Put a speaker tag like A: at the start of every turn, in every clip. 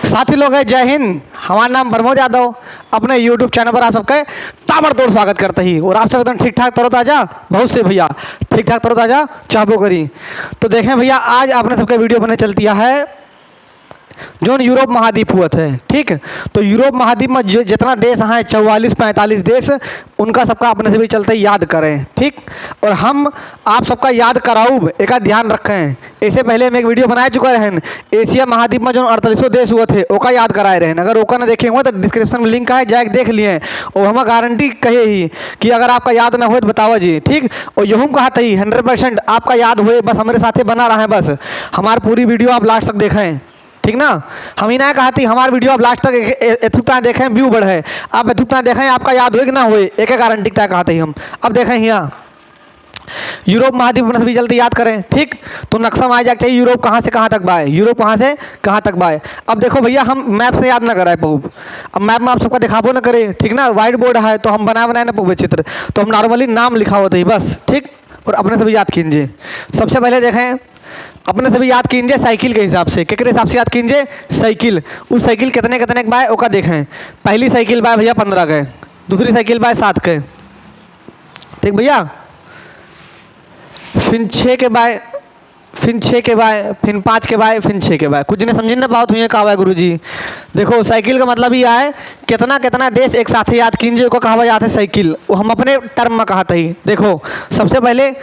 A: साथी लोग हैं, जय हिंद। हमारा नाम प्रमोद यादव। अपने यूट्यूब चैनल पर आप सबका ताबड़तोड़ स्वागत करते ही और आप सब एकदम ठीक ठाक तरोताज़ा बहुत से भैया ठीक ठाक तरोताज़ा चाहबो करी। तो देखें भैया, आज आपने सबके वीडियो बने चलती है जो यूरोप महाद्वीप हुआ है। ठीक, तो यूरोप महाद्वीप में जो जितना देश हैं 44-45 देश, उनका सबका अपने से भी चलते याद करें। ठीक, और हम आप सबका याद कराऊब एक ध्यान रखें। इससे पहले हम एक वीडियो बनाए चुके हैं एशिया महाद्वीप में जो 48 देश हुए थे ओका याद कराए रहे। अगर ओका ना देखे हुए तो डिस्क्रिप्शन में लिंक है, जाके देख लिए। और हमें गारंटी कहे ही कि अगर आपका याद ना हो तो बताओ जी। ठीक, और यही कहा था 100% आपका याद हुए, बस हमारे साथ बना रहा है। बस हमारी पूरी वीडियो आप लास्ट तक देखें। ठीक ना, हम ही ना कहा थी हमारी वीडियो आप लास्ट तक एथुकता देखें, व्यू बढ़े। आप एथुकता देखें, आपका याद हुए कि ना हुए, एक गारंटी क्या कहा था हम। अब देखें यहाँ यूरोप महाद्वीप में सभी जल्दी याद करें। ठीक, तो नक्शा में आ जाना चाहिए यूरोप कहाँ से कहाँ तक बाय, यूरोप कहाँ से कहाँ तक बाय। अब देखो भैया, हम मैप से याद ना कराए पहुब। अब मैप में आप सबका दिखाबो ना करे। ठीक ना, वाइट बोर्ड है तो हम बनाए ना पहुबे चित्र, तो हम नॉर्मली नाम लिखा होता ही बस। ठीक, और अपने से भी याद कीजिए। सबसे पहले देखें, अपने से भी याद कीजिए साइकिल के हिसाब से। किस हिसाब से याद कीजिए? साइकिल। उस साइकिल कितने कितने के बाय ओका देखें। पहली साइकिल बाय भैया 15 के, दूसरी साइकिल बाय 7 के। ठीक भैया, फिर 6 के बाय, फिर 6 के बाय, फिर 5 के बाय, फिर 6 के बाय। कुछ नहीं समझे ना बात हुई है कहा गुरु जी। देखो साइकिल का मतलब ये है कितना कितना देश एक साथ याद कीजिए को कहा जाता है साइकिल। वो हम अपने टर्म में कहा था ही। देखो सबसे पहले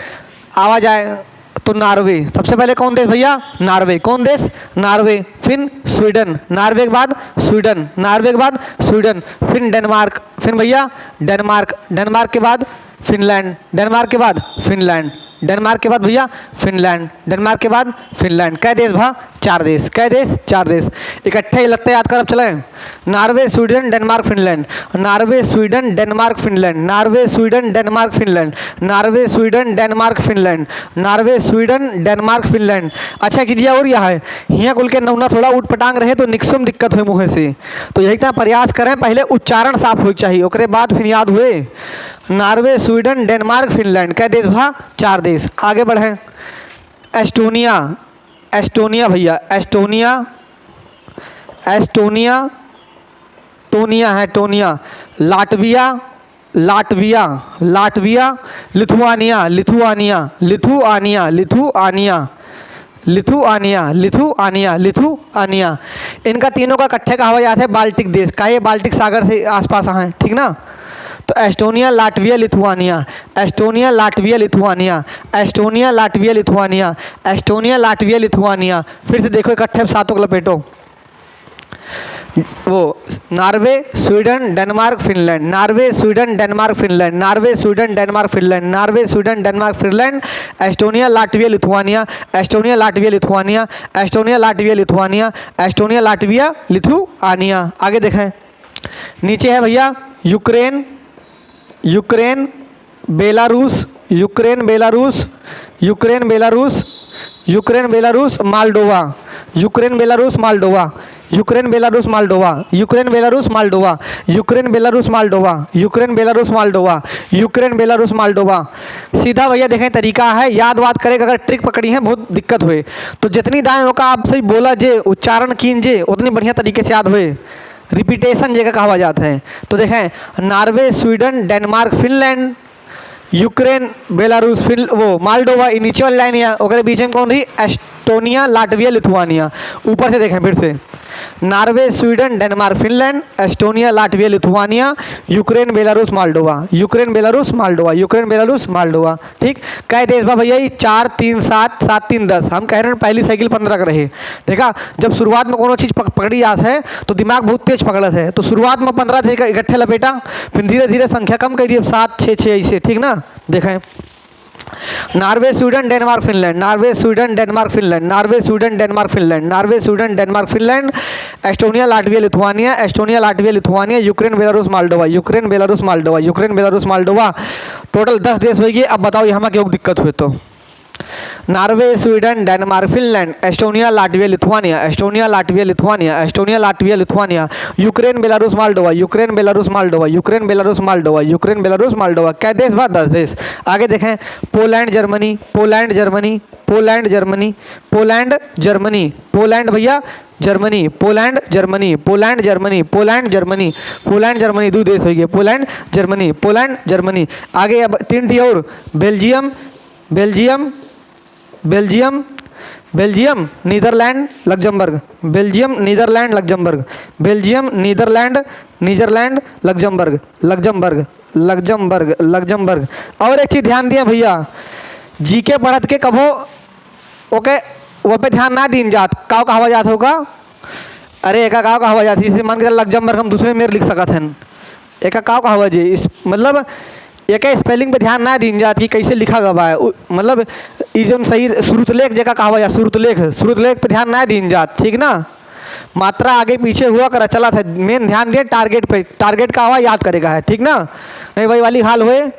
A: आवाज आए तो नॉर्वे। सबसे पहले कौन देश भैया? नॉर्वे। कौन देश? नॉर्वे। फिर स्वीडन, नॉर्वे के बाद स्वीडन, नॉर्वे के बाद स्वीडन, फिर डेनमार्क, फिर भैया डेनमार्क, डेनमार्क के बाद फिनलैंड, डेनमार्क के बाद फिनलैंड, डेनमार्क के बाद भैया फिनलैंड, डेनमार्क के बाद फिनलैंड। कै देश भा? 4 देश। कै देश? 4 देश। इकट्ठे लगते याद कर। अब चले Norway Sweden Denmark Finland, Norway Sweden Denmark Finland, Norway Sweden Denmark Finland, Norway Sweden Denmark Finland, Norway Sweden Denmark Finland. अच्छा कीजिए, और यह है यहाँ कुल के नौना थोड़ा उठ पटांग रहे तो निक्सुम दिक्कत हुए मुँह से, तो यही तरह प्रयास करें। पहले उच्चारण साफ हो चाहिए, ओकरे बाद फिर याद हुए। Norway Sweden Denmark Finland. कै देश भा? 4 देश। आगे बढ़ें। एस्टोनिया, एस्टोनिया भैया, एस्टोनिया, एस्टोनिया, टोनिया है Tonya. Latvia, Latvia, Latvia. Lithuania, Lithuania, Lithuania, Lithuania, Lithuania, Lithuania, Lithuania. इनका तीनों का इकट्ठे कहा जाता है बाल्टिक देश का। ये बाल्टिक सागर से आसपास हैं। ठीक ना, तो Estonia Latvia Lithuania, Estonia Latvia Lithuania, Estonia Latvia Lithuania, Estonia Latvia Lithuania. फिर से देखो इकट्ठे सातों को लपेटो। वो Norway Sweden Denmark Finland, Norway Sweden Denmark Finland, Norway Sweden Denmark Finland, Norway Sweden Denmark Finland, Estonia Latvia Lithuania, Estonia Latvia Lithuania, Estonia Latvia Lithuania, Estonia Latvia Lithuania. आगे देखें, नीचे है भैया Ukraine, Ukraine Belarus, Ukraine Belarus, Ukraine Belarus, Ukraine Belarus Moldova, Ukraine Belarus Moldova, Ukraine Belarus Moldova, Ukraine Belarus Moldova, Ukraine Belarus Moldova, Ukraine Belarus Moldova, Ukraine Belarus Moldova. सीधा भैया देखें तरीका है, याद वाद करें। अगर ट्रिक पकड़ी है बहुत दिक्कत हुए तो जितनी दाएं होगा आप सही बोला जे, उच्चारण कीजिए, उतनी बढ़िया तरीके से याद हुए। रिपीटेशन जगह कहा जाता है। तो देखें Norway Sweden Denmark Finland, Ukraine Belarus, फिन वो मालडोवा। नीचे वाली लाइन है ओकरे बीच में कौन रही? Estonia Latvia Lithuania. ऊपर से देखें फिर से Norway Sweden Denmark Finland, Estonia Latvia Lithuania, Ukraine Belarus Moldova, Ukraine Belarus Moldova, Ukraine Belarus Moldova. ठीक, कै देश बा भैया? 4 3 7 7 3 10। हम कह रहे हैं पहली साइकिल 15 का रहे। देखा, जब शुरुआत में कोनो चीज़ पकड़ी जात है तो दिमाग बहुत तेज पकड़त है। तो शुरुआत में 15 थे इकट्ठे लपेटा, फिर धीरे धीरे संख्या कम कर दी, 7 6 6 ऐसे। ठीक ना, देखें Norway Sweden Denmark Finland, Norway Sweden Denmark Finland, Norway Sweden Denmark Finland, Norway Sweden Denmark Finland, Estonia Latvia Lithuania, Estonia Latvia Lithuania, Ukraine Belarus Moldova, Ukraine Belarus Moldova, Ukraine Belarus Moldova. Total 10 देश हो गए। अब बताओ यहाँ में क्यों दिक्कत हुई? तो Norway, Sweden, Denmark, Finland, Estonia, Latvia, Lithuania, Estonia, Latvia, Lithuania, Estonia, Latvia, Lithuania, Ukraine, Belarus, Moldova, Ukraine, Belarus, Moldova, Ukraine, Belarus, Moldova, Ukraine, Belarus, Moldova. क्या देश बात? 10 देश। आगे देखें, Poland, Germany, Poland, Germany, Poland, Germany, Poland, Germany, Poland भैया, Germany, Poland, Germany, Poland, Germany, Poland, Germany, Poland, Germany, 2 देश हो गए, पोलैंड, जर्मनी, पोलैंड, जर्मनी। आगे अब 3 टी और, Belgium, Belgium, Belgium, Belgium, Netherlands, Luxembourg, Belgium, Netherlands, Luxembourg, Belgium, Netherlands, Netherlands, Luxembourg, Luxembourg, Luxembourg, Luxembourg. और एक चीज़ ध्यान दिया भैया, जीके पढ़त के कभो ओके वो पे ध्यान ना दीन जात, काव का हवा जात होगा। अरे एका काव का हवा जात, इसे मान के लग्जमबर्ग हम दूसरे में लिख सकत हैं। एका काव का हवा जी, इस मतलब एक स्पेलिंग पे ध्यान ना दीन जात कि कैसे लिखा गवा है, मतलब ये जो सही श्रुतलेख जगह कहा जा, श्रुतलेख, श्रुतलेख पे ध्यान ना दीन जात, ठीक ना। मात्रा आगे पीछे हुआ कर चला था, मेन ध्यान दिए टारगेट पे, टारगेट का हवा याद करेगा है, ठीक ना। नहीं वही वाली हाल हुए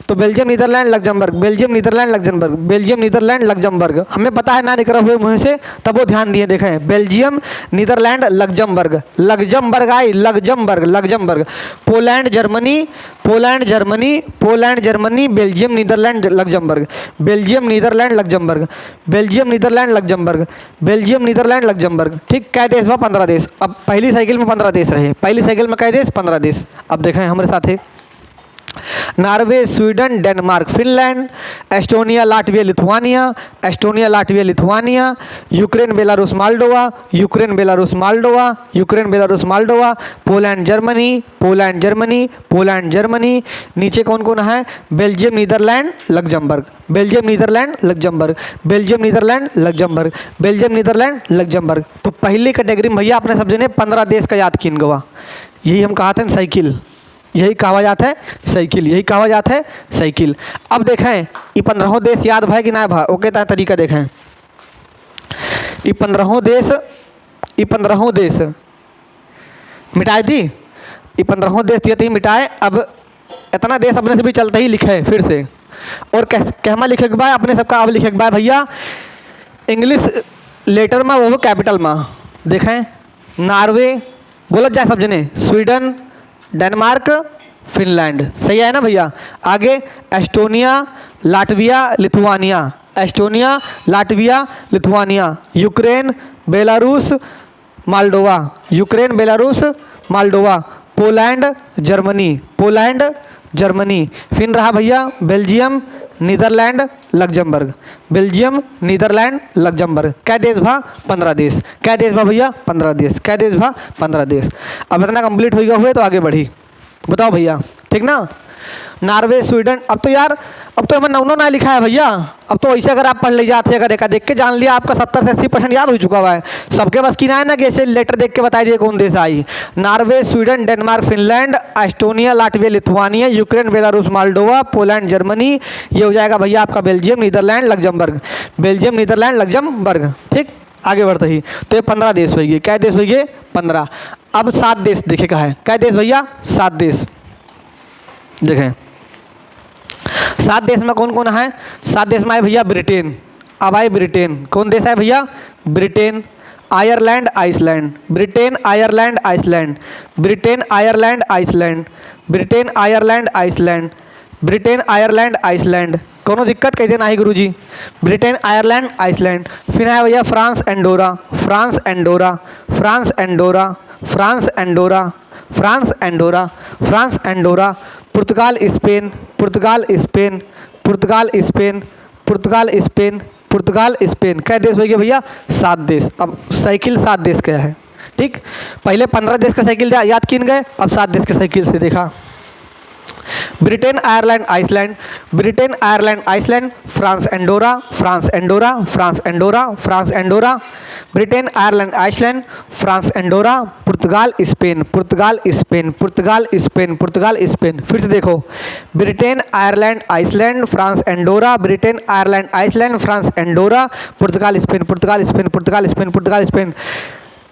A: तो Belgium, Netherlands, Luxembourg, Belgium, Netherlands, Luxembourg, Belgium, Netherlands, Luxembourg. हमें पता है ना निकला हुए मुँह से, तब वो ध्यान दिए देखें, बेल्जियम, नीदरलैंड, लग्जमबर्ग, लग्जमबर्ग आई, Luxembourg, Luxembourg, Poland, Germany, Poland, Germany, Poland, Germany, Belgium, Netherlands, Luxembourg, Belgium, Netherlands, Luxembourg, Belgium, Netherlands, Luxembourg, Belgium, Netherlands, Luxembourg. ठीक, कै देश बा? 15 देश। अब पहली साइकिल में 15 देश रहे, पहली साइकिल में कै देश? 15 देश। अब देखें हमारे साथ है, Norway, Sweden, Denmark, Finland, Estonia, Latvia, Lithuania, Estonia, Latvia, Lithuania, Ukraine, Belarus, Moldova, Ukraine, Belarus, Moldova, Ukraine, Belarus, Moldova, Poland, Germany, Poland, Germany, Poland, Germany. नीचे कौन कौन है? Belgium, Netherlands, Luxembourg, Belgium, Netherlands, Luxembourg, Belgium, Netherlands, Luxembourg, Belgium, Netherlands, Luxembourg. तो पहली category में भैया अपने सब जने 15 देश का याद कीन गवा। यही हम कहा था साइकिल, यही कहा जाता है साइकिल, यही कहा जाता है साइकिल। अब देखें ये 15 देश याद भाई कि ना भा, ओके ता तरीका देखें। ये 15 देश मिटाए दी, ये 15 देश दिए थे मिटाए। अब इतना देश अपने से भी चलते ही लिखे फिर से, और कहमा लिखे के बाद अपने सबका अब लिखे के बाद भैया इंग्लिश लेटर में, वो कैपिटल में। देखें नॉर्वे बोला जाए सब जने, स्वीडन, डेनमार्क, फिनलैंड, सही है ना भैया। आगे Estonia, Latvia, Lithuania, Estonia, Latvia, Lithuania, Ukraine, Belarus, Moldova, Ukraine, Belarus, Moldova, Poland, Germany, Poland, Germany. फिर रहा भैया Belgium, Netherlands, Luxembourg, Belgium, Netherlands, Luxembourg. क्या देश भा? 15 देश। क्या देश भा भैया? 15 देश। क्या देश भा? 15 देश। अब इतना कंप्लीट हो गया हुए तो आगे बढ़ी, बताओ भैया, ठीक ना। नॉर्वे, स्वीडन, अब तो यार अब तो हमें 9 ना लिखा है भैया। अब तो ऐसे अगर आप पढ़ ले जाते, अगर एक देख के जान लिया, आपका 70 से 80% याद हो चुका हुआ है। सबके बस की ना है ना कि ऐसे लेटर देख के बता दिए कौन देश आई। Norway, Sweden, Denmark, Finland, Estonia, Latvia, Lithuania, Ukraine, Belarus, Moldova, Poland, Germany. ये हो जाएगा भैया आपका Belgium, Netherlands, Luxembourg, Belgium, Netherlands, Luxembourg. ठीक, आगे बढ़ते ही तो ये 15 देश होगी। क्या देश होगी? 15। अब 7 देश देखे का है। क्या देश भैया? 7 देश देखें। 7 देश में कौन कौन है? 7 देश में आए भैया ब्रिटेन। अब आए ब्रिटेन, कौन देश है भैया? Britain, Ireland, Iceland, Britain, Ireland, Iceland, Britain, Ireland, Iceland, Britain, Ireland, Iceland, Britain, Ireland, Iceland. कोनो दिक्कत कह देना ही गुरुजी। Britain, Ireland, Iceland. फिर है भैया France, Andorra, France, Andorra, France, Andorra, France, Andorra, France, Andorra, France, Andorra. पुर्तगाल, स्पेन, पुर्तगाल, Spain, पुर्तगाल, Spain, पुर्तगाल, Spain, पुर्तगाल, Spain. क्या देश हो गया भैया? 7 देश। अब साइकिल 7 देश का है। ठीक, पहले 15 देश का साइकिल याद किन गए, अब 7 देश के साइकिल से देखा। Britain, Ireland, Iceland, Britain, Ireland, Iceland, France, Andorra, France, Andorra, France, Andorra, France, Andorra, Britain, Ireland, Iceland, France, Andorra, पुर्तगाल, स्पेन, पुर्तगाल, स्पेन, पुर्तगाल, स्पेन, पुर्तगाल, स्पेन। फिर से देखो, Britain, Ireland, Iceland, France, Andorra, Britain, Ireland, Iceland, France, Andorra, पुर्तगाल, Spain, पुर्तगाल, Spain, पुर्तगाल, Spain, पुर्तगाल, Spain.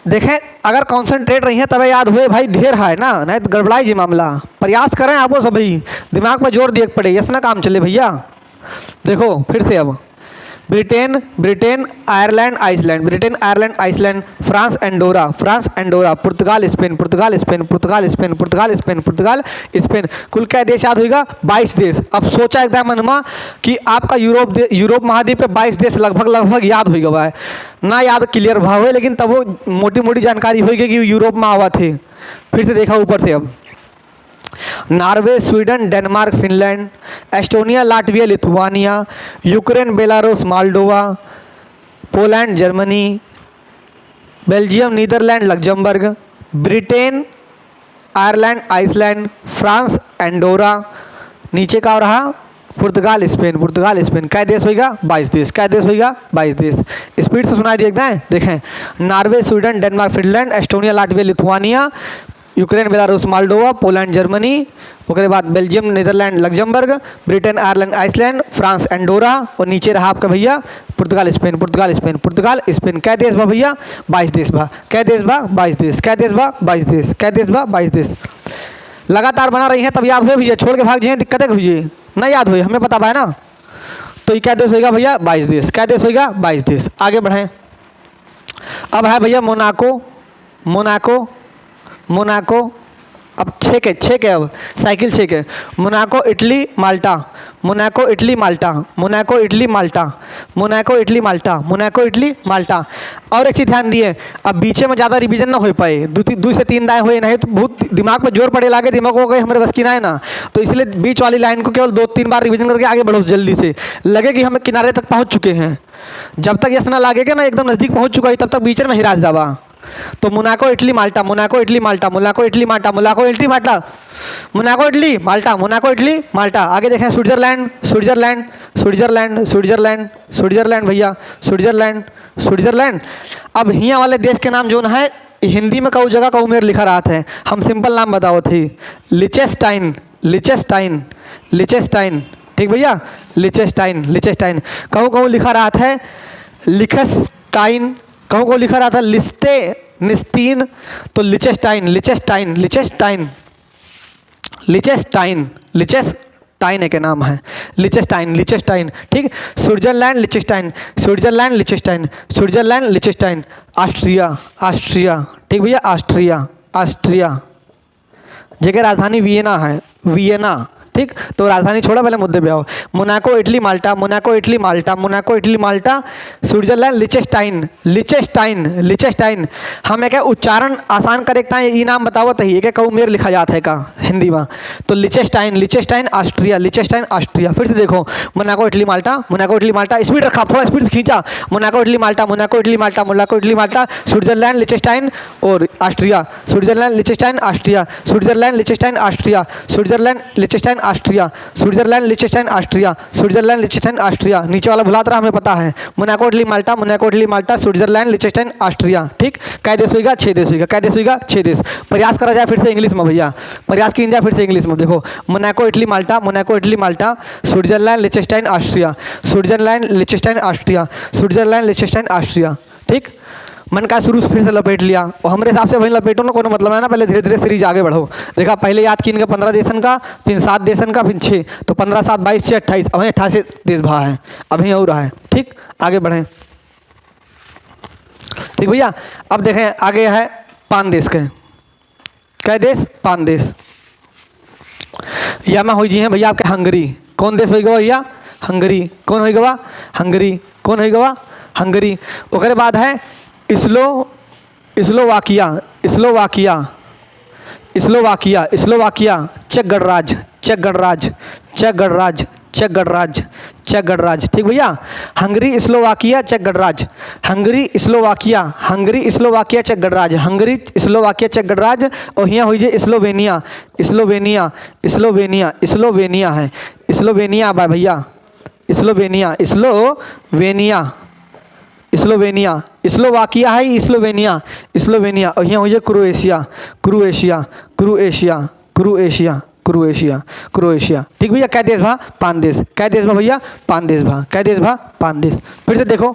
A: देखें अगर concentrate रही है तब याद हुए भाई, ढेर है ना, नहीं तो गड़बड़ाई जी मामला। प्रयास करें आपको सभी, दिमाग में जोर दिए पड़े, यस ना काम चले भैया। देखो फिर से अब Britain Britain Ireland Iceland, Britain Ireland Iceland, France Andorra, France Andorra, पुर्तगाल स्पेन, पुर्तगाल स्पेन, पुर्तगाल स्पेन, पुर्तगाल स्पेन, पुर्तगाल स्पेन। कुल क्या देश याद होगा? 22 देश। अब सोचा एकदम मन में कि आपका यूरोप महाद्वीप पे 22 देश लगभग याद हो गया है ना, याद क्लियर भाव है, लेकिन तब वो मोटी मोटी जानकारी होगी कि यूरोप में आवा थे। फिर से देखा ऊपर से। अब Norway, Sweden, Denmark, Finland, Estonia, Latvia, Lithuania, Ukraine, Belarus, Moldova, Poland, Germany, Belgium, Netherlands, Luxembourg, Britain, Ireland, Iceland, France, Andorra, नीचे का रहा पुर्तगाल स्पेन, पुर्तगाल स्पेन। क्या देश होगा? 22 देश। क्या देश होगा? 22 देश। स्पीड से सुनाई देखते हैं, देखें। Norway, Sweden, Denmark, Finland, Estonia, Latvia, Lithuania, Ukraine, Belarus, Moldova, Poland, Germany, उसके बाद Belgium, Netherlands, Luxembourg, Britain, Ireland, Iceland, France, Andorra, और नीचे रहा आपका भैया पुर्तगाल स्पेन, पुर्तगाल स्पेन, पुर्तगाल स्पेन। क्या देश बा भैया? 22 देश बा। क्या देश बा? 22 देश। क्या देश बा? 22 देश। क्या देश बा? 22 देश। लगातार बना रही हैं तब याद हुए भैया, छोड़ के भाग जाइए दिक्कतें हुई ना, याद हुई हमें पता बा है ना। तो ये क्या देश होगा भैया? 22 देश। क्या देश होगा? 22 देश। आगे बढ़ें। अब है भैया मोनाको, मोनाको, मोनाको। अब 6 के अब साइकिल 6 के। Monaco, Italy, Malta, Monaco, Italy, Malta, Monaco, Italy, Malta, Monaco, Italy, Malta, Monaco, Italy, माल्टा। और एक चीज़ ध्यान दिए, अब बीचे में ज़्यादा रिवीजन ना हो पाए, 2 से 3 दाएँ हुए नहीं तो बहुत दिमाग पर जोर पड़े लागे, दिमाग हो गए हमारे बस की ना है ना। तो इसलिए बीच वाली लाइन को केवल 2-3 बार रिवीजन करके आगे बढ़ो जल्दी से, लगे कि हम किनारे तक पहुँच चुके हैं। जब तक यस ना लागेगा ना एकदम नज़दीक पहुँच चुका है, तब तक बीच में हिरास जावा। तो Monaco, Italy, Malta, Monaco, Italy, Malta, Monaco, Italy, Malta, Monaco, Italy, Malta, Monaco, Italy, Malta, Monaco, Italy, माल्टा। आगे देखें Switzerland, Switzerland, Switzerland, Switzerland, Switzerland भैया, स्विट्जरलैंड, स्विट्जरलैंड। अब हियाँ वाले देश के नाम जो है हिंदी में कऊ जगह कऊ मेरे लिखा रहा है, हम सिंपल नाम बताओ थे। लिचेस्टाइन, लिचेस्टाइन, लिचेस्टाइन, ठीक भैया, लिचेस्टाइन, लिचेस्टाइन। कहूँ कहूँ लिखा रहा है लिखस्टाइन, कहूँ को लिखा रहा था लिस्ते निस्तीन, तो लिचेस्टाइन, लिचेस्टाइन, लिचेस्टाइन, लिचेस्टाइन, लिचेस्टाइन एक नाम है, लिचेस्टाइन, लिचेस्टाइन, ठीक। Switzerland, Liechtenstein, Switzerland, Liechtenstein, Switzerland, Liechtenstein. Austria, Austria, ठीक भैया, ऑस्ट्रिया, ऑस्ट्रिया। जगह राजधानी वियना है, वियना, ठीक। तो राजधानी छोड़ा, पहले मुद्दे पे आओ। Monaco, Italy, Malta, Monaco, Italy, Malta, Monaco, Italy, Malta, Switzerland, लिचेस्टाइन, लिचेस्टाइन, लिचेस्टाइन। हम एक उच्चारण आसान करेक्ता है, ये नाम बताओ तो ही एक कहूँ मेर लिखा जाता है का हिंदी में। तो लिचेस्टाइन, लिचेस्टाइन, ऑस्ट्रिया, लिचेस्टाइन, ऑस्ट्रिया। फिर से देखो, Monaco, Italy, Malta, Monaco, Italy, Malta. Speed रखा, थोड़ा स्पीड से खींचा। Monaco, Italy, Malta, Monaco, Italy, Malta, Monaco, Italy, Malta, Switzerland, Liechtenstein और Austria, Switzerland, Liechtenstein, Austria, Switzerland, Liechtenstein, Austria, Switzerland, Liechtenstein, Austria, Switzerland, Liechtenstein, Austria, Switzerland, Liechtenstein, Austria. नीचे वाला भुलाता रहा, हमें पता है। Monaco, Italy, Malta, Monaco, Italy, Malta, Switzerland, Liechtenstein, Austria, ठीक। कै देश होगा? 6 देश होगा। कै देश होगा? 6 देश। प्रयास करा जाए फिर से इंग्लिश में भैया, प्रयास की जाए फिर से इंग्लिश में। देखो, Monaco, Italy, Malta, Monaco, Italy, Malta, Switzerland, Liechtenstein, Austria, Switzerland, Liechtenstein, Austria, Switzerland, Liechtenstein, Austria, ठीक। मन का शुरू से फिर से लपेट लिया, और हमारे हिसाब से वही लपेटो ना, कोनो मतलब है ना, पहले धीरे धीरे सीरीज आगे बढ़ो। देखा, पहले याद की इनका 15 देशन का, फिर 7 देशन का, फिर 6, तो 15 7 22 6 28, अब 88 देश भा है, अभी और रहा है, ठीक। आगे बढ़ें, ठीक भैया। अब देखें आगे है 5 देश के, क्या देश? 5 देश। या में हो जी हैं भैया आपके हंगरी। कौन देश होगा भैया? हंगरी। कौन होगा? हंगरी। कौन होगा? हंगरी। उसके बाद है स्लोवाकिया, स्लोवाकिया, स्लोवाकिया, स्लोवाकिया, चेक गणराज्य, चेक गणराज्य, चेक गणराज्य, चेक गणराज्य, चेक गणराज्य, ठीक भैया। हंगरी, स्लोवाकिया, चेक गणराज्य, हंगरी, स्लोवाकिया, हंगरी, स्लोवाकिया, चेक गणराज्य, हंगरी, स्लोवाकिया, चेक गणराज्य। और यहाँ हुई जे स्लोवेनिया, स्लोवेनिया, स्लोवेनिया, स्लोवेनिया है, स्लोवेनिया बा भैया, स्लोवेनिया, स्लोवेनिया, स्लोवेनिया, स्लोवाकिया है, स्लोवेनिया, स्लोवेनिया। और यहाँ हो जाए Croatia, Croatia, Croatia, Croatia, Croatia, Croatia, ठीक भैया। क्या देश भा? 5 देश। क्या देश भा भैया? 5 देश भा। क्या देश भा? 5 देश। फिर से देखो,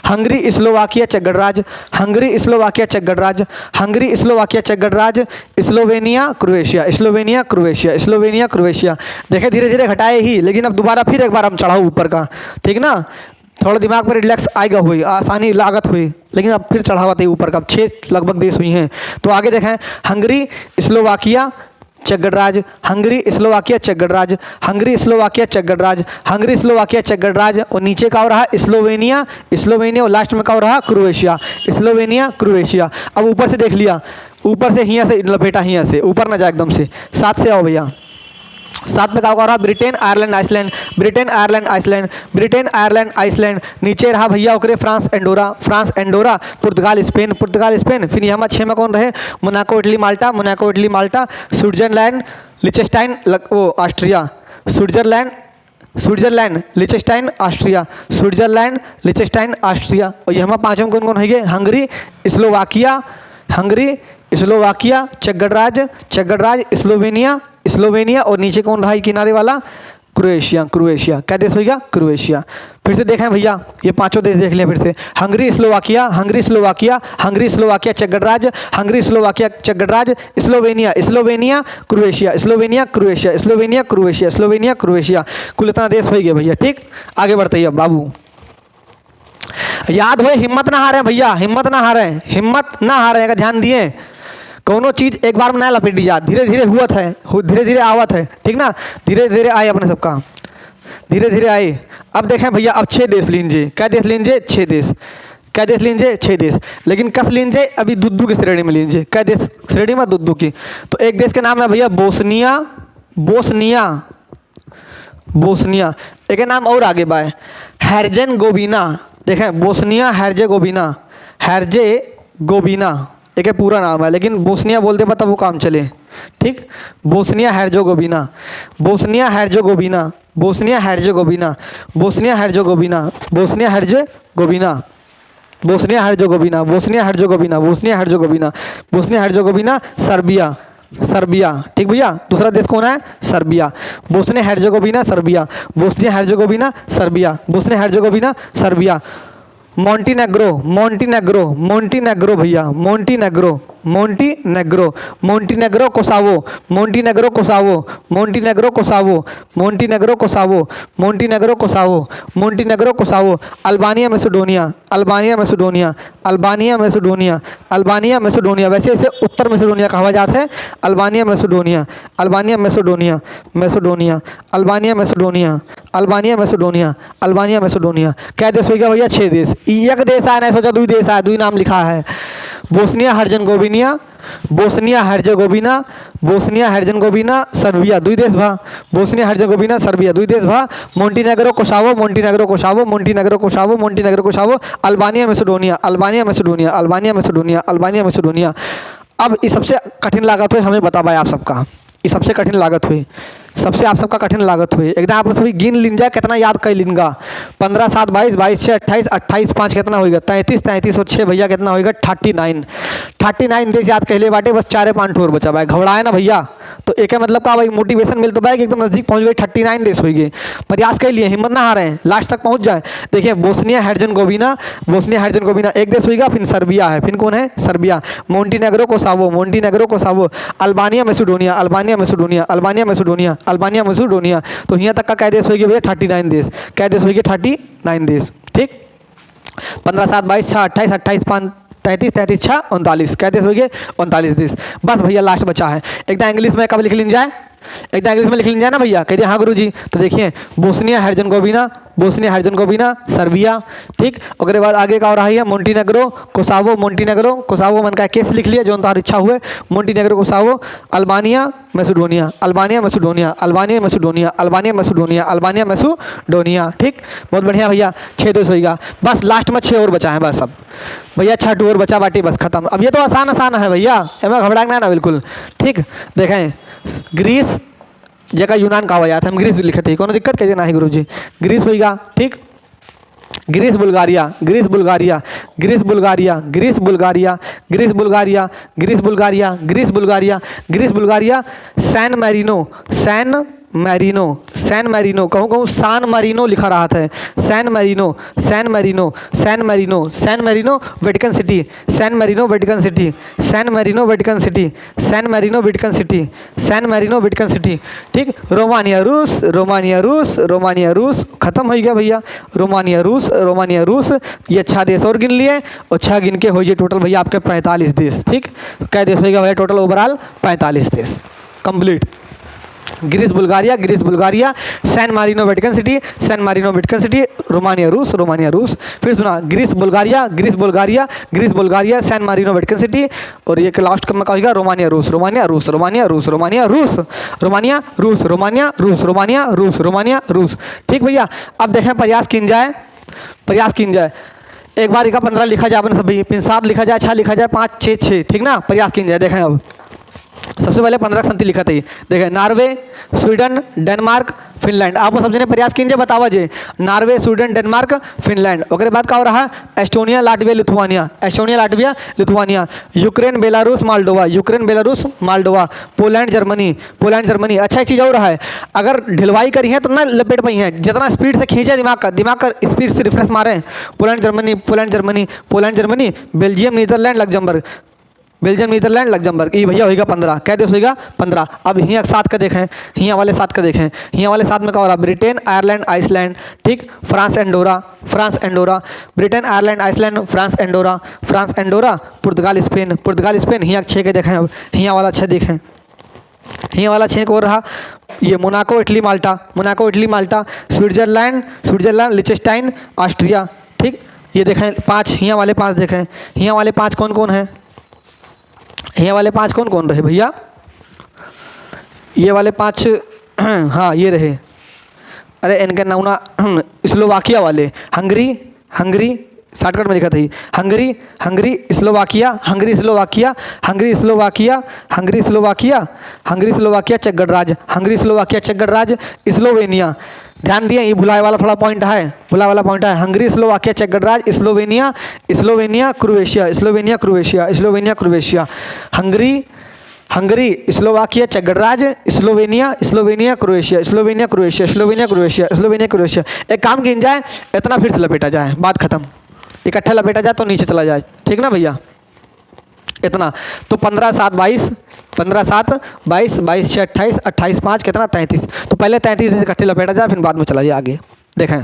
A: हंगरी, स्लोवाकिया, चेक गणराज्य, हंगरी, स्लोवाकिया, चेक गणराज्य, हंगरी, स्लोवाकिया, चेक गणराज्य, Slovenia, Croatia, Slovenia, Croatia, Slovenia, Croatia. देखे धीरे धीरे घटाए ही, लेकिन अब दोबारा फिर एक बार हम चढ़ाओ ऊपर का, ठीक ना। थोड़ा दिमाग पर रिलैक्स आएगा, हुई आसानी लागत हुई, लेकिन अब फिर चढ़ा हुआ था ऊपर का। 6 लगभग देश हुई हैं। तो आगे देखें, हंगरी, स्लोवाकिया, चेक गणराज्य, हंगरी, स्लोवाकिया, चेक गणराज्य, हंगरी, स्लोवाकिया, चेक गणराज्य, हंगरी, स्लोवाकिया, चेक गणराज्य। और नीचे का हो रहा स्लोवेनिया, स्लोवेनिया, और लास्ट में का हो रहा क्रोएशिया, स्लोवेनिया, क्रोएशिया। अब ऊपर से देख लिया, ऊपर से हियाँ से लपेटा, हियाँ से ऊपर ना जाए एकदम से। 7 से आओ भैया, 7 में क्या होगा? Britain, Ireland, Iceland, Britain, Ireland, Iceland, Britain, Ireland, Iceland. नीचे रहा भैया ओकरे फ्रांस, एंडोरा, फ्रांस, एंडोरा, पुर्तगाल, स्पेन, पुर्तगाल, स्पेन। फिर यहाँ 6 में कौन रहे? Monaco, Italy, Malta, Monaco, Italy, Malta, Switzerland, Liechtenstein, वो Austria, Switzerland, Switzerland, Liechtenstein, Austria, Switzerland, Liechtenstein, Austria. और यहाँ 5 में कौन कौन है? हंगरी, स्लोवाकिया, हंगरी, स्लोवाकिया, चेक गणराज्य, चेक गणराज्य, स्लोवेनिया, स्लोवेनिया, और नीचे कौन रहा किनारे वाला? Croatia, Croatia. क्या देश होगा? क्रोएशिया। फिर से देखें भैया, ये 5 देश देख लिया फिर से। Hungary, Slovakia, Hungary, Slovakia, Hungary, Slovakia, चेक गणराज्य, हंगरी, स्लोवाकिया, चेक गणराज्य, Slovenia, Slovenia, Croatia, Slovenia, Croatia, Slovenia, Croatia, Slovenia, Croatia. कुल इतना देश हो गया भैया। ठीक, आगे बढ़ते ही अब बाबू। याद हो, हिम्मत ना हारे भैया, हिम्मत ना हारे, हिम्मत ना हारे। अगर ध्यान दिए, कोनो चीज़ एक बार में ना लपेट दी जा, धीरे धीरे हुआ है, धीरे धीरे आवत है। ठीक ना, धीरे धीरे आए अपने सबका, धीरे धीरे आए। अब देखें भैया, अब 6 देश लीजिए। क्या देश लीजिए? 6 देश। क्या देश लीजिए? 6 देश। लेकिन कस लीजिए? अभी दुद्दू की श्रेणी में लीजिए। क्या देश श्रेणी में? दुद्दू की। तो एक देश का नाम है भैया बोस्निया, बोस्निया, बोस्निया। एक नाम और आगे बाय, हेर्जेगोविना। देखें, बोस्निया, हेर्जेगोविना, हेर्जेगोविना एक पूरा नाम है, लेकिन बोस्निया बोलते पता वो काम चले। ठीक, Bosnia, Herzegovina, Bosnia, Herzegovina, Bosnia, Herzegovina, Bosnia, Herzegovina, Bosnia, Herzegovina, Bosnia, Herzegovina, Bosnia, Herzegovina, Bosnia, Herzegovina, Bosnia, Herzegovina, Serbia, Serbia. ठीक भैया, दूसरा देश कौन है? Serbia, Bosnia, Herzegovina, Serbia, Bosnia, Herzegovina, Serbia, Bosnia, Herzegovina, Serbia. Montenegro, Montenegro, Montenegro भैया, Montenegro, Montenegro, Montenegro, Kosovo, Montenegro, Kosovo, Montenegro, Kosovo, Montenegro, Kosovo, Montenegro, Kosovo, Montenegro, Kosovo. Albania, Macedonia, Albania, Macedonia, Albania, Macedonia, Albania, Macedonia. वैसे इसे उत्तर मैसेडोनिया कहा जाता है। Albania, Macedonia, Albania, Macedonia, Macedonia, Albania, Macedonia, Albania, Macedonia, Albania, Macedonia. क्या देश होगा भैया? 6 देश। एक देश आया, नहीं सोचा 2 देश आया, 2 नाम लिखा है। Bosnia, Herzegovina, Bosnia, Herzegovina, Bosnia, Herzegovina, Serbia, 2 देश भा। बोस्निया, हर्जेगोविना, सर्बिया, 2 देश भा। Montenegro, Kosovo, Montenegro, Kosovo, Montenegro, Kosovo, Montenegro, Kosovo. Albania, Macedonia, Albania, Macedonia, Albania, Macedonia, Albania, Macedonia. अब इस सबसे कठिन लागत हुई हमें बता पाए आप सबका, ये सबसे कठिन लागत हुई, सबसे आप सबका कठिन लागत हुई। एकदम आप सभी गिन लीन जाए, कितना याद कर लीनगा। 15, 7, 22, 22, 6, 28, 28, 5 कितना होगा? 33, 33 और 6 भैया कितना होगा? 39, 39 देश याद कहले बाटे। बस 4-5 ठोर बचा भाई, घबराए ना भैया। तो एक मतलब का भाई मोटिवेशन मिल तो भाई कि एकदम नजदीक पहुंच गए, 39 देश होगी। प्रयास कर लिए, हिम्मत ना हारे, लास्ट तक पहुंच जाए। देखिए, बोस्निया, हेर्जेगोविना, बोस्निया, हेर्जेगोविना एक देश होगा। फिर सर्बिया है, फिर कौन है? Serbia, Montenegro, Kosovo, Montenegro, Kosovo, Albania, Macedonia, Albania, Macedonia, Albania, Macedonia, Albania, Macedonia. तो यहाँ तक का क्या देश होगी भैया? 39 देश। क्या देश होगी? 39 देश। ठीक, 15, 7, 22, 6, 28, 28, 5, 33, 33, 6, 39। क्या देश हो गए? 39 देश। बस भैया लास्ट बचा है। एकदम इंग्लिश में कब लिख लीन जाए? एकदम इंग्लिश में लिख लीन जाए ना भैया? कह दिए हाँ गुरुजी। तो देखिए, Bosnia, Herzegovina, Bosnia, Herzegovina, Serbia. ठीक, उसके बाद आगे का हो रहा है मोंटीनेग्रो, कोसावो, मोंटीनेग्रो, कोसावो मन का केस लिख लिया जो तुम्हारी इच्छा हुए। Montenegro, Kosovo, Albania, Macedonia, Albania, Macedonia, Albania, Macedonia, Albania, Macedonia, Albania, Macedonia. ठीक, बहुत बढ़िया भैया, 6 देश होगा। बस लास्ट में 6 और बचा है बस। अब भैया 6 और बचा बाटी, बस खत्म। अब ये तो आसान आसान है भैया, एम घबराना ना बिल्कुल। ठीक, देखें, ग्रीस जगह यूनान कहा जाता है, हम ग्रीस लिखे थे, कोनो दिक्कत कहिए ना है गुरुजी। ग्रीस होगा। ठीक, Greece, Bulgaria, Greece, Bulgaria, Greece, Bulgaria, Greece, Bulgaria, Greece, Bulgaria, Greece, Bulgaria, Greece, Bulgaria, Greece, Bulgaria, San Marino, San Marino, San Marino, कहूँ सान मैरिनो लिखा रहा था, San Marino, San Marino, San Marino, San Marino Vatican City, San Marino Vatican City, San Marino Vatican City, San Marino Vatican City, San Marino Vatican City. ठीक, Romania रूस, Romania रूस, Romania रूस, खत्म हो गया भैया, रोमानिया रूस, रोमानिया रूस। ये 6 देश और गिन लिए और 6 गिन के हो जाए टोटल भैया आपके 45 देश। ठीक, कै देश होगा भैया टोटल ओवरऑल 45 देश complete. Greece Bulgaria, Greece Bulgaria, San Marino Vatican City, San Marino Vatican City, Romania रूस, रोमानिया रूस। फिर सुना Greece Bulgaria, Greece Bulgaria, Greece Bulgaria, San Marino Vatican City, और ये लास्ट में कहेगा रोमानिया रूस, रोमानिया रूस, रोमानिया रूस, रोमानिया रूस, रोमानिया रूस, रोमानिया रूस, रोमानिया रूस, रोमानिया रूस। ठीक भैया, अब देखें प्रयास किन जाए, प्रयास किन जाए। एक बार का 15 लिखा जाए अपने सभी, फिर 7 लिखा जाए, 6 लिखा जाए, 5 6 6। ठीक ना, प्रयास किन जाए। देखें अब सबसे पहले 15 संति लिखा था ये, देखें नार्वे, स्वीडन, डेनमार्क, फिनलैंड। आपको समझने प्रयास कीजिए, बतावा जे नार्वे, स्वीडन, डेनमार्क, फिनलैंड। ओकरे बाद का हो रहा Estonia, Latvia, Lithuania, Estonia, Latvia, Lithuania, Ukraine, Belarus, Moldova, Ukraine, Belarus, Moldova, Poland, Germany, Poland, Germany. अच्छा एक चीज़ और है, अगर ढिलवाई करी है तो ना लपेट पाई है, जितना स्पीड से खींचे दिमाग का स्पीड से रिफ्रेश मारे। Poland, Germany, Poland, Germany, Poland, Germany, Belgium, Netherlands, Luxembourg, Belgium, Netherlands, Luxembourg. ये भैया होगा 15, क्या देश होगा 15। अब यहाँ 7 का देखें, यहाँ वाले 7 का देखें, यहाँ वाले 7 में क्या हो रहा, ब्रिटेन, आयरलैंड, आइसलैंड, ठीक, France, Andorra, France, Andorra, Britain, Ireland, Iceland, France, Andorra, France, Andorra, पुर्तगाल, स्पेन, पुर्तगाल, स्पेन। यहाँ 6 के देखें, अब यहाँ वाला 6 देखें, यहाँ वाला 6 को रहा ये Monaco, Italy, Malta, Monaco, Italy, Malta, Switzerland, Switzerland, Liechtenstein, Austria. ठीक, ये देखें 5, यहाँ वाले 5 देखें, यहाँ वाले 5 कौन कौन हैं, यहाँ वाले 5 कौन कौन रहे भैया, ये वाले 5 हाँ ये रहे, अरे इनके नाम ना स्लोवाकिया वाले, हंगरी, हंगरी शॉर्टकट में लिखा था, Hungary, Hungary, Slovakia, Hungary, Slovakia, Hungary, Slovakia, Hungary, Slovakia, Hungary, Slovakia, चेक गणराज्य, हंगरी, स्लोवाकिया, चेक गणराज्य, स्लोवेनिया। ध्यान दिए, ये भुलाए वाला थोड़ा पॉइंट है, भुलाए वाला पॉइंट है। हंगरी, स्लोवाकिया, चेक गणराज्य, Slovenia, Slovenia, Croatia, Slovenia, Croatia, Slovenia, Croatia, Hungary, Hungary, Slovakia, चेक गणराज्य, Slovenia, Slovenia, Croatia, Slovenia, Croatia, Slovenia, Croatia, Slovenia, Croatia. एक काम किया जाए, इतना फिर से लपेटा जाए, बात खत्म, इकट्ठा लपेटा जाए तो नीचे चला जाए। ठीक ना भैया, इतना तो 15 7 22, 15 7 22, 22 6 28, 28 5 कितना 33। तो पहले 33 दिन इकट्ठे लपेटा जाए, फिर बाद में चला जाए आगे। देखें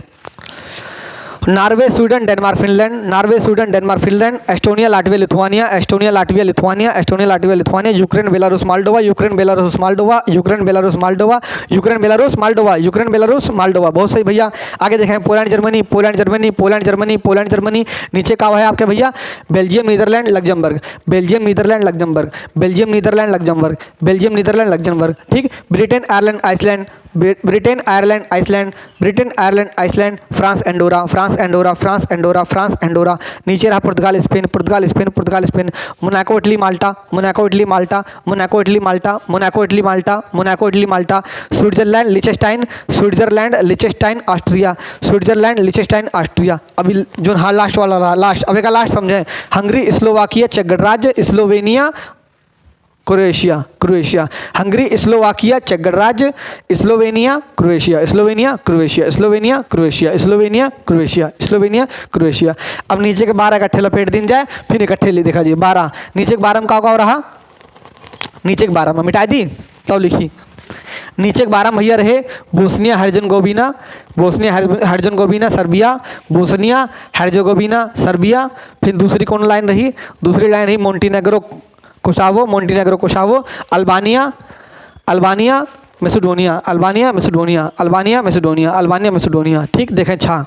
A: Norway, Sweden, Denmark, Finland, Norway, Sweden, Denmark, Finland, Estonia, Latvia, Lithuania, Estonia, Latvia, Lithuania, Estonia, Latvia, Lithuania, Ukraine, Belarus, Moldova, Ukraine, Belarus, Moldova, Ukraine, Belarus, Moldova, Ukraine, Belarus, Moldova, Ukraine, Belarus, Moldova. बहुत सही भैया, आगे देखें Poland, Germany, Poland, Germany, Poland, Germany, Poland, Germany. नीचे का है आपके भैया Belgium, Netherlands, Luxembourg, Belgium, Netherlands, Luxembourg, Belgium, Netherlands, Luxembourg, Belgium, Netherlands, Luxembourg. ठीक, Britain, Ireland, Iceland, Britain, Ireland, Iceland, Britain, Ireland, Iceland, France, Andorra, France, Andorra, France, Andorra, France, Andorra. नीचे रहा Portugal, Spain, पुर्तगाल, Spain, पुर्तगाल, Spain, Monaco, Italy, Malta, Monaco, Italy, Malta, Monaco, Italy, Malta, Monaco, Italy, Malta, Monaco, Italy, Malta, Switzerland, Liechtenstein, Switzerland, Liechtenstein, Austria, Switzerland, Liechtenstein, Austria. अभी जो हाँ last वाला रहा, last अब एक last समझें, हंगरी, स्लोवाकिया, चेक गणराज्य, Slovenia, Croatia, Croatia, Hungary, Slovakia, चेक गणराज्य, Slovenia, Croatia, Slovenia, Croatia, Slovenia, Croatia, Slovenia, Croatia, Slovenia, Croatia. अब नीचे के 12 इकट्ठे लपेट दिन जाए, फिर इकट्ठे ले देखा जी 12, नीचे के 12 में क्या रहा, नीचे के 12 में मिटा दी तब लिखी, नीचे के 12 भैया रहे Bosnia Herzegovina, Bosnia Herzegovina, Serbia, Bosnia Herzegovina, Serbia. फिर दूसरी कौन लाइन रही, दूसरी लाइन रही Montenegro, Kosovo, Montenegro, Kosovo, Albania, Albania, Macedonia, Albania, Macedonia, Albania, Macedonia, Albania, Macedonia. ठीक, देखें छा,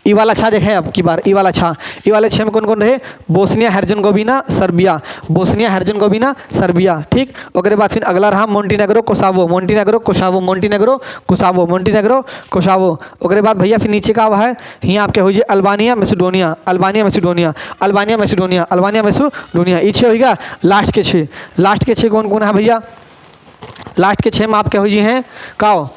A: ई वाला छा देखें अब की बार, ई वाला छा, ई वाले 6 में कौन कौन रहे, Bosnia Herzegovina, Serbia, Bosnia Herzegovina, Serbia. ठीक, उसके बाद फिर अगला रहा मोंटीनेग्रो, Kosovo, Montenegro, Kosovo, Montenegro, Kosovo, Montenegro, कोसावो। उसके बाद भैया फिर नीचे का है यहाँ आपके हो जाए Albania, Macedonia, Albania, Macedonia, Albania, Macedonia, Albania, Macedonia. ये 6 होगा, लास्ट के 6, लास्ट के 6 कौन कौन है भैया, लास्ट के 6 में आपके हो जी हैं काओ।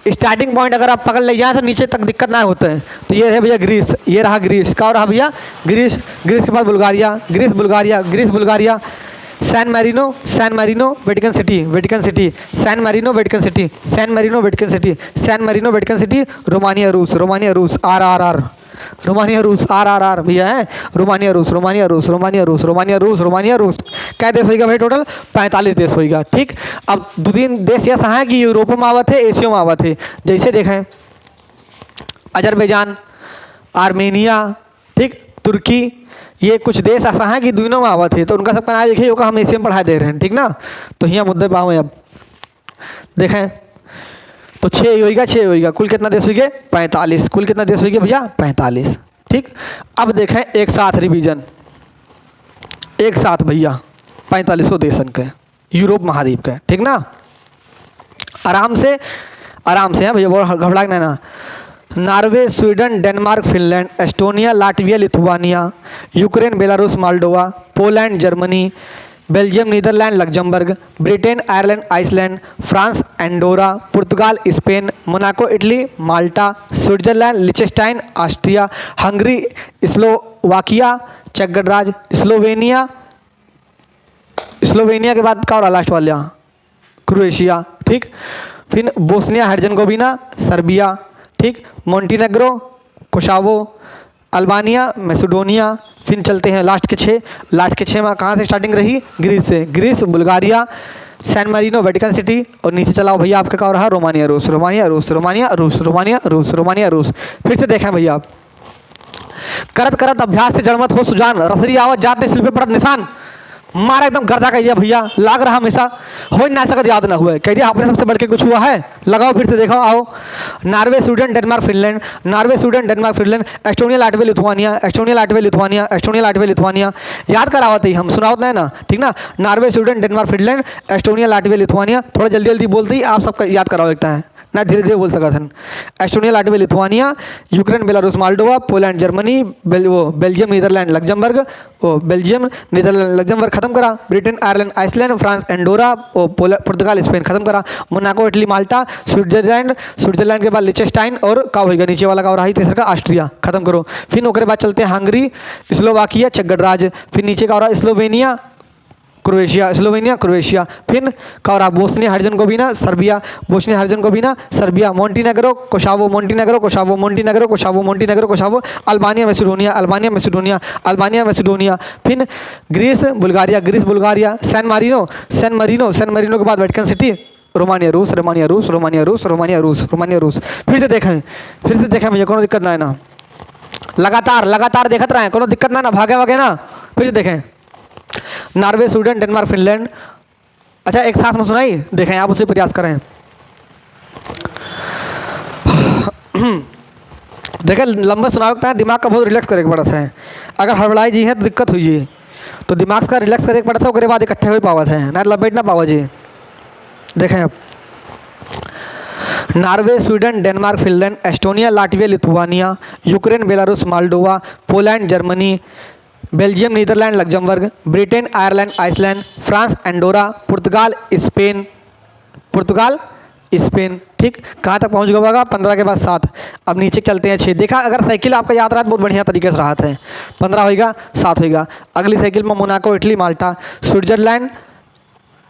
A: स्टार्टिंग पॉइंट अगर आप पकड़ ले जाए तो नीचे तक दिक्कत ना होता है। तो ये है भैया ग्रीस, ये रहा ग्रीस, क्या रहा भैया ग्रीस, ग्रीस के बाद Bulgaria, Greece, Bulgaria, Greece, Bulgaria, San Marino, San Marino Vatican City, Vatican City, San Marino Vatican City, San Marino Vatican City, San Marino Vatican City, Romania रूस, रोमानिया रूस, RRR, Romania रूस, RRR भैया है, Romania रूस, Romania रूस, Romania रूस, Romania रूस, Romania रूस। क्या देश होगा भाई टोटल? 45 देश होगा। ठीक, अब 2-3 देश ऐसा है कि यूरोपों में आवत है, एशिया में आवत है। जैसे देखें अजरबैजान, आर्मेनिया, ठीक, तुर्की, ये कुछ देश ऐसा है कि दोनों में आवत है, तो उनका सबका नाम लिखे होगा, हम एशिया में पढ़ा दे रहे हैं। ठीक ना, तो यहाँ मुद्दे पाओ। अब देखें तो 6 होगा, 6 होगा, कुल कितना देश हुए? 45। कुल कितना देश हुए भैया? 45। ठीक, अब देखें एक साथ रिवीजन, एक साथ भैया 45 देशन के, यूरोप महाद्वीप के। ठीक ना, आराम से, आराम से है भैया, बहुत घबराना ना। Norway, Sweden, Denmark, Finland, Estonia, Latvia, Lithuania, Ukraine, Belarus, Moldova, Poland, Germany, Belgium, Netherlands, Luxembourg, Britain, Ireland, Iceland, France, Andorra, पुर्तगाल, Spain, Monaco, Italy, Malta, Switzerland, Liechtenstein, Austria, Hungary, Slovakia, चेक गणराज्य, स्लोवेनिया, स्लोवेनिया के बाद क्या हो रहा last वाला? Croatia. ठीक, फिर बोस्निया हर्जेगोविना, सर्बिया, ठीक, मोंटेनेग्रो, कोसावो, अल्बानिया, मैसेडोनिया। फिर चलते हैं लास्ट के 6, लास्ट के 6 में कहाँ से स्टार्टिंग रही? ग्रीस से, Greece, Bulgaria, San Marino, Vatican City, और नीचे चलाओ भैया आपका क्या हो रहा? रोमानिया रूस, रोमानिया रूस, रोमानिया रूस, रोमानिया रूस, रोमानिया रूस। फिर से देखें भैया, करत करत अभ्यास से जड़मत हो सुजान, रसरी आवत जात ने सिल पे पड़त निशान, मारा एकदम गर्दा कह दिया भैया, लाग रहा हमेशा, हो ना सकत याद ना हुआ, कह दिया आपने सबसे बढ़ के कुछ हुआ है? लगाओ फिर से देखो, आओ। Norway, Sweden, Denmark, Finland, Norway, Sweden, Denmark, Finland, Estonia, Latvia, Lithuania, Estonia, Latvia, Lithuania, Estonia, Latvia, Lithuania. याद करावत ही हम, सुनावत नहीं ना? ठीक ना, Norway, Sweden, Denmark, Finland, Estonia, Latvia, Lithuania. थोड़ा जल्दी जल्दी बोलते ही आप सबका याद कराओ लगता है ना, धीरे धीरे बोल सका था। Estonia, Latvia, Lithuania, Ukraine, Belarus, Moldova, Poland, Germany, Belgium, Netherlands, Luxembourg, Belgium, Netherlands, Luxembourg खत्म करा, Britain, Ireland, Iceland, France, Andorra, पुर्तगाल, स्पेन खत्म करा, Monaco, Italy, Malta, Switzerland, Switzerland के बाद लिechtenstein, और का होगा नीचे वाला का हो रहा है तीसरा का ऑस्ट्रिया, खत्म करो। फिर ओकरे बाद चलते हैं हंगरी, स्लोवाकिया, चेक गणराज्य, फिर नीचे का हो रहा है स्लोवेनिया, क्रोएशिया, स्लोवेनिया, क्रोएशिया, फिर का हो रहा Bosnia Herzegovina, Serbia, Bosnia Herzegovina, Serbia, Montenegro, Kosovo, Montenegro, Kosovo, Montenegro, Kosovo, Montenegro, Kosovo, Albania, Macedonia, Albania, Macedonia, Albania, Macedonia, फिर Greece, Bulgaria, Greece, Bulgaria, San Marino, San Marino, San Marino के बाद Vatican City, Romania रूस, Romania रूस, Romania रूस, Romania रूस, Romania रूस। फिर से देखें भैया, कोनो दिक्कत ना है ना, लगातार लगातार देखते रहें, कोनो दिक्कत ना भागे वागे ना। फिर से देखें, नॉर्वे, स्वीडन, डेनमार्क, फिनलैंड। अच्छा एक साथ में सुनाई, देखें आप उसे प्रयास करें। देखें लंबा सुनाव है, दिमाग का बहुत रिलैक्स करे पड़ता है। अगर हड़बड़ाई जी है तो दिक्कत हुई है, तो दिमाग का रिलैक्स करे पड़ता है, उसके बाद इकट्ठे हो पावत है ना, लपेट ना पावा जी। देखें अब, Norway, Sweden, Denmark, Finland, Estonia, Latvia, Lithuania, Ukraine, Belarus, Moldova, Poland, Germany, Belgium, Netherlands, Luxembourg, Britain, Ireland, Iceland, France, Andorra, पुर्तगाल, स्पेन, पुर्तगाल, स्पेन। ठीक, कहाँ तक पहुँच गया होगा? 15 के बाद 7। अब नीचे चलते हैं 6। देखा अगर साइकिल आपका याद रहा तो बहुत बढ़िया तरीके से रहा है। 15 होगा, 7 होगा। अगली साइकिल में Monaco, Italy, Malta, Switzerland,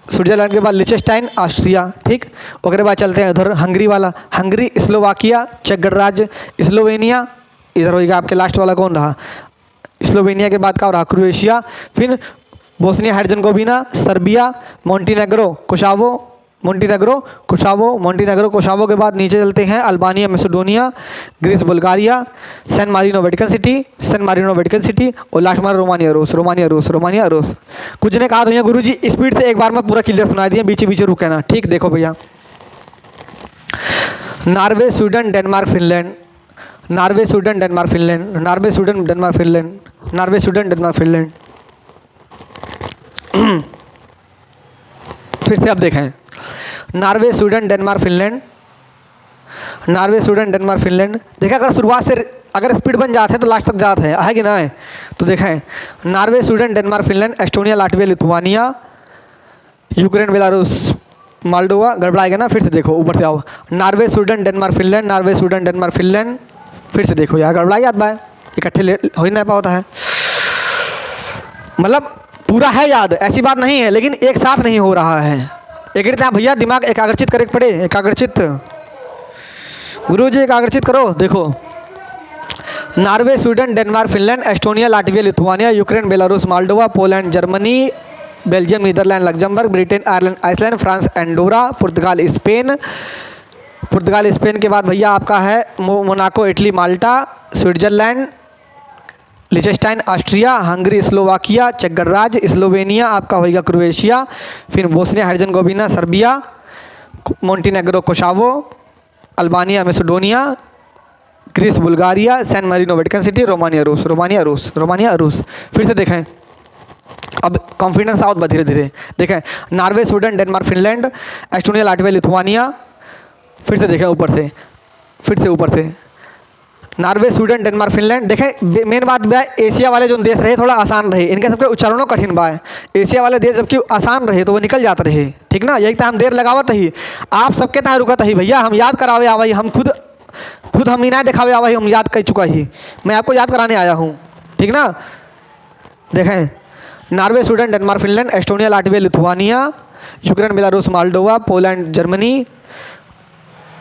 A: Switzerland के बाद लिechtenstein, ऑस्ट्रिया। ठीक, उसके बाद चलते हैं उधर हंगरी वाला, हंगरी, स्लोवाकिया, चेक गणराज्य, स्लोवेनिया, इधर होगा आपके लास्ट वाला कौन रहा? स्लोवेनिया के बाद क्या हो रहा? क्रोएशिया, फिर Bosnia Herzegovina, Serbia, Montenegro, Kosovo, Montenegro, Kosovo, Montenegro, Kosovo के बाद नीचे चलते हैं Albania, Macedonia, Greece, Bulgaria, San Marino, Vatican City, San Marino, Vatican City, और लास्ट में रोमानिया रूस, रोमानिया रूस, रोमानिया रूस। कुछ ने कहा तो यहाँ गुरुजी स्पीड से एक बार में पूरा क्लियर सुना दिया, बीचे बीचे रुके ना। ठीक, देखो भैया, Norway, Sweden, Denmark, Finland, Norway, Sweden, Denmark, Finland, Norway, Sweden, Denmark, Finland, Norway, Sweden, Denmark, Finland. फिर से अब देखें, Norway, Sweden, Denmark, Finland, Norway, Sweden, Denmark, Finland. देखा अगर शुरुआत से अगर स्पीड बन जाते हैं तो लास्ट तक जाते हैं, है कि ना है? तो देखें, Norway, Sweden, Denmark, Finland, Estonia, Latvia, Lithuania, Ukraine, Belarus, Moldova. गड़बड़ाएगा ना? फिर से देखो, ऊपर से आओ, Norway, Sweden, Denmark, Finland, Norway, Sweden, Denmark, Finland. फिर से देखो यार, गड़बड़ा याद बाय, इकट्ठे हो ही नहीं पाता है, मतलब पूरा है याद, ऐसी बात नहीं है, लेकिन एक साथ नहीं हो रहा है। एक कहते हैं भैया दिमाग एकाग्रचित करे पड़े, एकाग्रचित गुरुजी एकाग्रचित करो। देखो Norway, Sweden, Denmark, Finland, Estonia, Latvia, Lithuania, Ukraine, Belarus, Moldova, Poland, Germany, Belgium, Netherlands, Luxembourg, Britain, Ireland, Iceland, France, Andorra, पुर्तगाल, स्पेन। पुर्तगाल स्पेन के बाद भैया आपका है Monaco, Italy, Malta, Switzerland, Liechtenstein, Austria, Hungary, Slovakia, चेक गणराज्य, स्लोवेनिया आपका होगा, Croatia, फिर Bosnia Herzegovina, Serbia, Montenegro, Kosovo, Albania, Macedonia, Greece, Bulgaria, San Marino, Vatican City, Romania, रूस। रोमानिया, रूस, रोमानिया, रूस। फिर से देखें, अब कॉन्फिडेंस आओ धीरे धीरे। देखें Norway, Sweden, Denmark, Finland, Estonia, Latvia, Lithuania. फिर से देखें ऊपर से, फिर से ऊपर से नॉर्वे, स्वीडन, डेनमार्क, फिनलैंड। देखें मेन बात बा एशिया वाले जो देश रहे थोड़ा आसान रहे, इनके सबके उच्चारणों कठिन बा। एशिया वाले देश जबकि आसान रहे तो वो निकल जाते रहे, ठीक ना। यही हम देर लगावत ही, आप सबके तहाँ रुकत ही भैया, हम याद करावे आवा ही, हम खुद हम इनाय दिखावे आवा ही, हम याद कर चुका ही, मैं आपको याद कराने आया हूँ, ठीक ना। देखें Norway, Sweden, Denmark, Finland, Estonia, Latvia, Lithuania, Ukraine, Belarus, Moldova, Poland, Germany,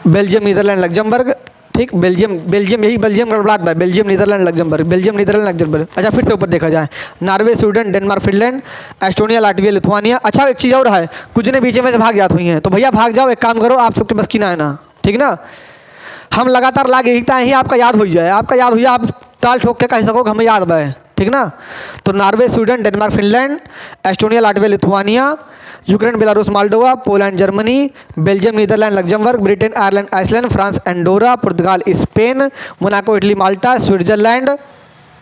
A: Belgium, Netherlands, Luxembourg, ठीक। बेल्जियम यही बेल्जियम गड़बड़ात बा, Belgium, Netherlands, Luxembourg, Belgium, Netherlands, Luxembourg. अच्छा फिर से ऊपर देखा जाए, Norway, Sweden, Denmark, Finland, Estonia, Latvia, Lithuania. अच्छा एक चीज़ और है, कुछ ने बीच में से भाग जात हुई हैं, तो भैया भाग जाओ, एक काम करो, आप सबके बस की ना है ना, ठीक ना। हम लगातार लागे ही आपका याद हो जाए, आपका याद हो जाए, आप ताल ठोक के कह सको हमें याद बा, ठीक ना। तो Norway, Sweden, Denmark, Finland, Estonia, Latvia, Lithuania, Ukraine, Belarus, Moldova, Poland, Germany, Belgium, Netherlands, Luxembourg, Britain, Ireland, Iceland, France, Andorra, पुर्तगाल, Spain, Monaco, Italy, Malta, Switzerland,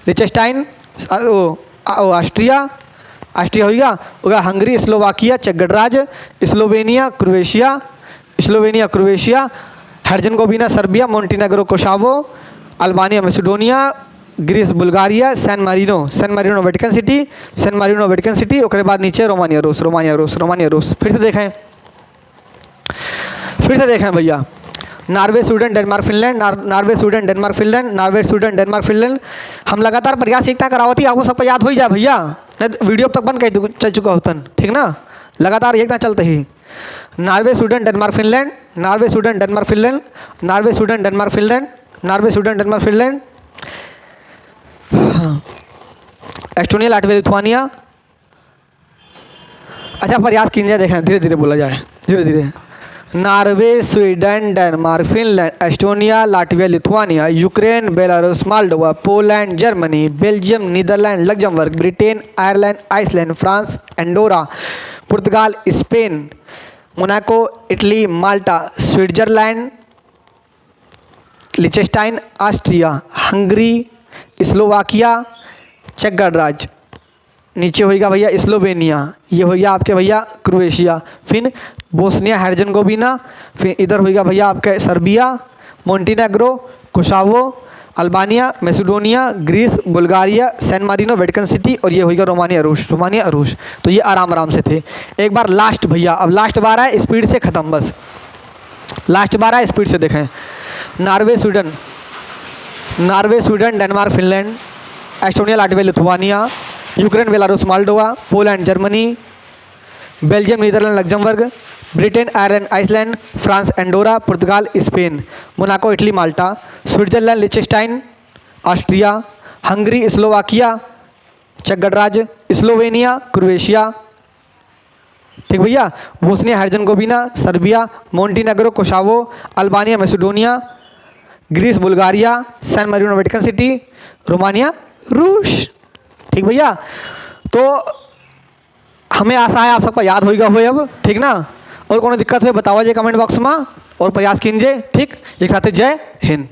A: Liechtenstein, Austria होगा, हंगरी, स्लोवाकिया, चेक गणराज्य, Slovenia, Croatia, Herzegovina, Serbia, Montenegro, Kosovo, Albania, Macedonia, Greece, Bulgaria, San Marino, Vatican City, उसके बाद नीचे Romania, रूस। फिर से देखें भैया, Norway, Sweden, Denmark, Finland, Norway, Sweden, Denmark, Finland. हम लगातार प्रयास एकता करावती, आपको सबको याद हो जाए भैया, नहीं वीडियो तक बंद कर चल चुका होतन, ठीक ना। लगातार एकता चलते ही, Norway, Sweden, Denmark, Finland, Norway, Sweden, Denmark, Finland, Norway, Sweden, Denmark, Finland, Norway, Sweden, Denmark, Finland, Estonia, Latvia, Lithuania. अच्छा प्रयास कीजिए, देखें धीरे धीरे बोला जाए, धीरे धीरे। Norway, Sweden, Denmark, Finland, Estonia, Latvia, Lithuania, Ukraine, Belarus, Moldova, Poland, Germany, Belgium, Netherlands, Luxembourg, Britain, Ireland, Iceland, France, Andorra, पुर्तगाल, Spain, Monaco, Italy, Malta, Switzerland, Liechtenstein, Austria, Hungary, Slovakia, चेक गणराज्य, नीचे होगा भैया स्लोवेनिया, ये होगा आपके भैया क्रोएशिया, फिर बोस्निया हर्जेगोविना, फिर इधर होगा भैया आपके Serbia, Montenegro, Kosovo, Albania, Macedonia, Greece, Bulgaria, San Marino, Vatican City, और ये होगा रोमानिया, रूस। तो ये आराम से थे। एक बार लास्ट भैया, अब लास्ट बार है, स्पीड से ख़त्म, बस लास्ट बार है, स्पीड से देखें। Norway, Sweden, Denmark, Finland, Estonia, Latvia, Lithuania, Ukraine, Belarus, Moldova, Poland, Germany, Belgium, Netherlands, Luxembourg, Britain, Ireland, Iceland, France, Andorra, पुर्तगाल, Spain, Monaco, Italy, Malta, Switzerland, Liechtenstein, Austria, Hungary, Slovakia, चेक गणराज्य, Slovenia, Croatia, ठीक भैया, Bosnia Herzegovina, Serbia, Montenegro, Kosovo, Albania, Macedonia, Greece, Bulgaria, San Marino, Vatican City, Romania, रूस, ठीक भैया। तो हमें आशा है आप सबका याद होगा हो अब, ठीक ना। और कोनो दिक्कत हो बताओ जे कमेंट बॉक्स में, और प्रयास कीजिए, ठीक। एक साथ जय हिंद।